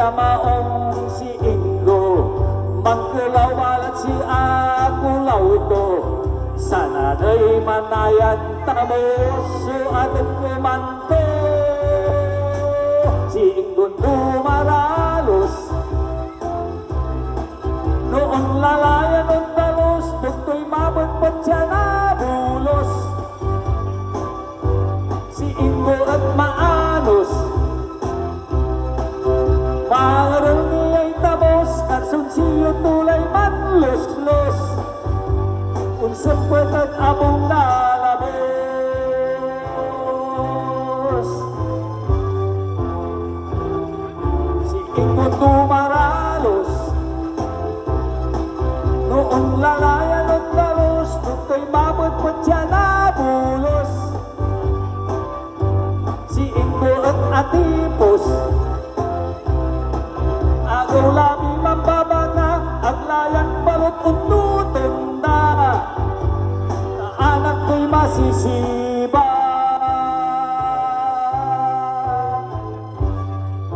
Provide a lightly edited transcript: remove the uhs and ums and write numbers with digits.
maong si Ingo, magkulaw balat si Akulaw ito. Sana na'y manayan tamos, suatot kumanto. Si Ingo dumaralos, noong lalayan ng talos, bukto'y mabagpat siya na bulos. Si Ingo at maanos, pangaral niya'y tabos, karson siyo tulay manlos-los. Kung sempet at abong lalabos, si Ingo dumaralos, noong lalayan ng talos, bukto'y mabagpat siya na bulos. Si Ingo at atipos, agaw labi mambabana, aglayan balot untutunda. Na anak ko'y masisi